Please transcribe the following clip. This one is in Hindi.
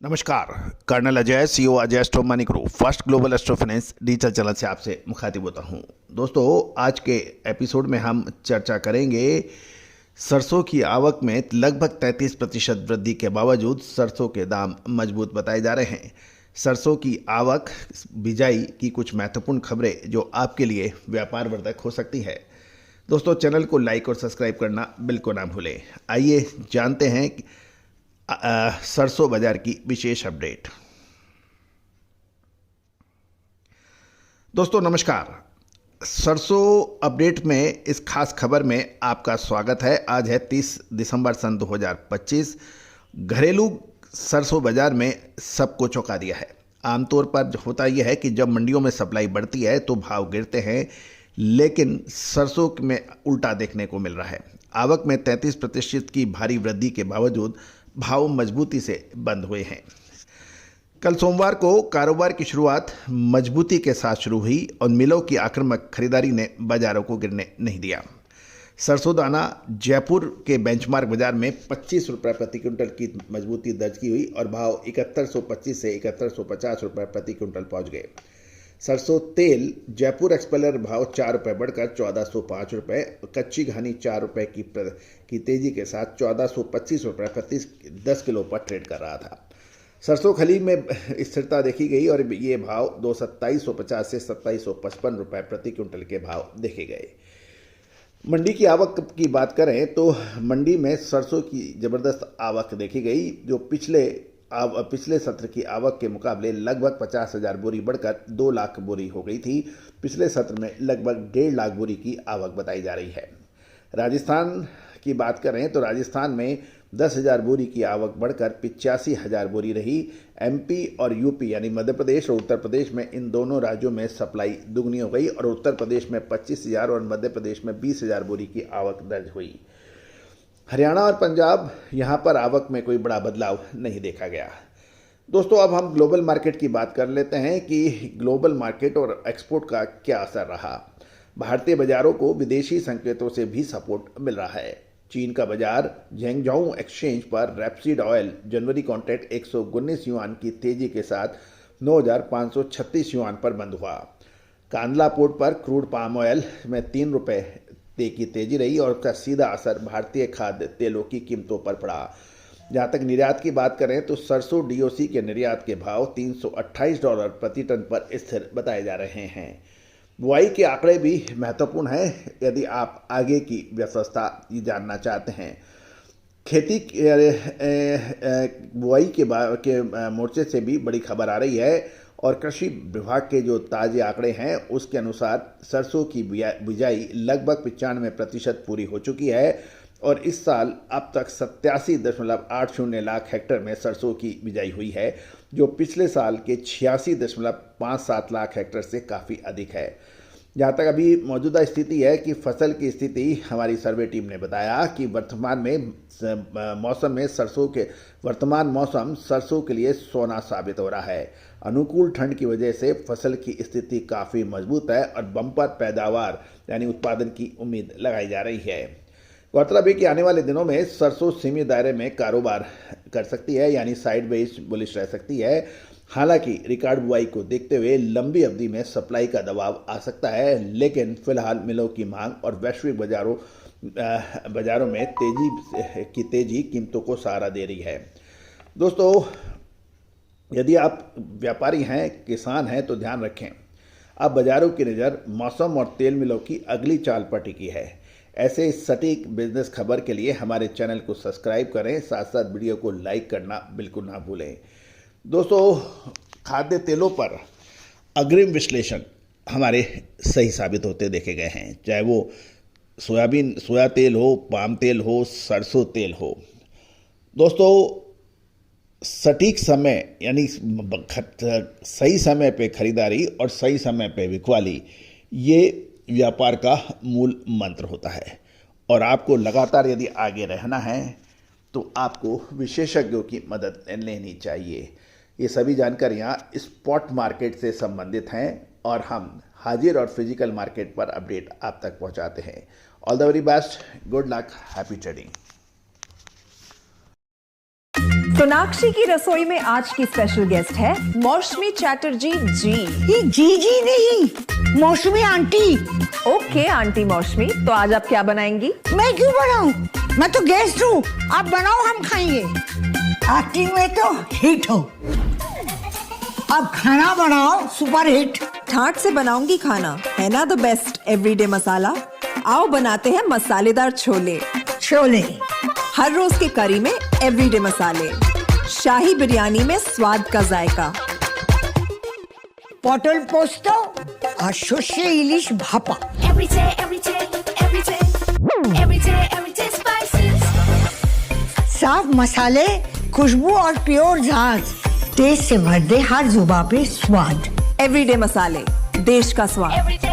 नमस्कार। Colonel Ajay, CEO Ajay astro money group first global astro finance digital channel से आपसे मुखातिब होता हूं। दोस्तों, आज के एपिसोड में हम चर्चा करेंगे सरसों की आवक में लगभग 33% वृद्धि के बावजूद सरसों के दाम मजबूत बताए जा रहे हैं। सरसों की आवक, बिजाई की कुछ महत्वपूर्ण खबरें जो आपके लिए व्यापार वर्धक हो सकती है। दोस्तों, चैनल को लाइक और सब्सक्राइब करना बिल्कुल ना भूलें। आइए जानते हैं सरसों बाजार की विशेष अपडेट। दोस्तों नमस्कार। सरसों अपडेट में इस खास खबर में आपका स्वागत है। आज है 30 दिसंबर सन 2025। घरेलू सरसों बाजार में सबको चौंका दिया है। आमतौर पर होता यह है कि जब मंडियों में सप्लाई बढ़ती है तो भाव गिरते हैं, लेकिन सरसों में उल्टा देखने को मिल रहा है। आवक में 33% की भारी वृद्धि के बावजूद भाव मजबूती से बंद हुए हैं। कल सोमवार को कारोबार की शुरुआत मजबूती के साथ शुरू हुई और मिलों की आक्रामक खरीदारी ने बाजारों को गिरने नहीं दिया। सरसों दाना जयपुर के बेंचमार्क बाजार में 25 रुपये प्रति क्विंटल की मजबूती दर्ज की हुई और भाव 7125 से 7150 रुपये प्रति क्विंटल पहुंच गए। सरसों तेल जयपुर एक्सपेलर भाव 4 रुपये बढ़कर 1405 रुपये, कच्ची घानी 4 रुपये की तेजी के साथ 1425 रुपये प्रति 10 किलो पर ट्रेड कर रहा था। सरसों खली में स्थिरता देखी गई और ये भाव 2750 से 2755 रुपये प्रति क्विंटल के भाव देखे गए। मंडी की आवक की बात करें तो मंडी में सरसों की ज़बरदस्त आवक देखी गई, जो पिछले सत्र की आवक के मुकाबले लगभग 50,000 बोरी बढ़कर 2 लाख बोरी हो गई थी। पिछले सत्र में लगभग 1.5 लाख बोरी की आवक बताई जा रही है। राजस्थान की बात करें तो राजस्थान में 10,000 बोरी की आवक बढ़कर 85,000 बोरी रही। एमपी और यूपी यानी मध्य प्रदेश और उत्तर प्रदेश में इन दोनों राज्यों में सप्लाई दुगनी हो गई और उत्तर प्रदेश में 25,000 और मध्य प्रदेश में 20,000 बोरी की आवक दर्ज हुई। हरियाणा और पंजाब, यहाँ पर आवक में कोई बड़ा बदलाव नहीं देखा गया। दोस्तों, अब हम ग्लोबल मार्केट की बात कर लेते हैं कि ग्लोबल मार्केट और एक्सपोर्ट का क्या असर रहा। भारतीय बाजारों को विदेशी संकेतों से भी सपोर्ट मिल रहा है। चीन का बाजार झेंगझाऊ एक्सचेंज पर रैपसीड ऑयल जनवरी कॉन्ट्रैक्ट 119 युआन की तेजी के साथ 9,536 युआन पर बंद हुआ। कांदला पोर्ट पर क्रूड पाम ऑयल में 3 रुपये की तेजी रही और उसका सीधा असर भारतीय खाद्य तेलों की कीमतों पर पड़ा। जहां तक निर्यात की बात करें तो सरसों डीओसी के निर्यात के भाव $328 प्रति टन पर स्थिर बताए जा रहे हैं। बुआई के आंकड़े भी महत्वपूर्ण हैं यदि आप आगे की व्यवस्था जानना चाहते हैं। खेती बुआई के मोर्चे से भी बड़ी खबर आ रही है और कृषि विभाग के जो ताज़े आंकड़े हैं उसके अनुसार सरसों की बिजाई लगभग 95% पूरी हो चुकी है और इस साल अब तक 87.80 लाख हेक्टेयर में सरसों की बिजाई हुई है, जो पिछले साल के 86.57 लाख हेक्टेयर से काफ़ी अधिक है। जहाँ तक अभी मौजूदा स्थिति है कि फसल की स्थिति, हमारी सर्वे टीम ने बताया कि वर्तमान मौसम सरसों के लिए सोना साबित हो रहा है। अनुकूल ठंड की वजह से फसल की स्थिति काफ़ी मजबूत है और बम्पर पैदावार यानी उत्पादन की उम्मीद लगाई जा रही है। गौरतलब है कि आने वाले दिनों में सरसों सीमित दायरे में कारोबार कर सकती है, यानी साइडवेज बुलिश रह सकती है। हालांकि रिकॉर्ड बुआई को देखते हुए लंबी अवधि में सप्लाई का दबाव आ सकता है, लेकिन फिलहाल मिलों की मांग और वैश्विक बाजारों में तेजी कीमतों को सहारा दे रही है। दोस्तों, यदि आप व्यापारी हैं, किसान हैं तो ध्यान रखें, अब बाजारों की नज़र मौसम और तेल मिलों की अगली चाल पर टिकी है। ऐसे सटीक बिजनेस खबर के लिए हमारे चैनल को सब्सक्राइब करें, साथ साथ वीडियो को लाइक करना बिल्कुल ना भूलें। दोस्तों, खाद्य तेलों पर अग्रिम विश्लेषण हमारे सही साबित होते देखे गए हैं, चाहे वो सोया तेल हो, पाम तेल हो, सरसों तेल हो। दोस्तों, सटीक समय यानी सही समय पे खरीदारी और सही समय पे बिकवाली, ये व्यापार का मूल मंत्र होता है और आपको लगातार यदि आगे रहना है तो आपको विशेषज्ञों की मदद लेनी चाहिए। ये सभी जानकारियाँ स्पॉट मार्केट से संबंधित हैं और हम हाजिर और फिजिकल मार्केट पर अपडेट आप तक पहुंचाते हैं। All the very best, good luck, happy trading. Sonakshi की रसोई में आज की स्पेशल गेस्ट है मौसमी चैटर्जी जी। ये जी नहीं, मौसमी आंटी। ओके आंटी मौसमी, तो आज आप क्या बनाएंगी? मैं क्यों बनाऊं? मैं तो गेस्ट हूँ, आप बनाओ, हम खाएंगे। एक्टिंग में तो हिट हो, अब खाना बनाओ सुपर हिट। ठाट से बनाऊंगी खाना, है ना द बेस्ट एवरीडे मसाला। आओ बनाते हैं मसालेदार छोले। छोले हर रोज के करी में एवरीडे मसाले, शाही बिरयानी में स्वाद का जायका। पटल पोस्तो और सर्षे इलिश भापा। साफ मसाले, खुशबू और प्योर झांझ, टेस्ट से भर दे हर जुबां पे स्वाद। एवरीडे मसाले, देश का स्वाद।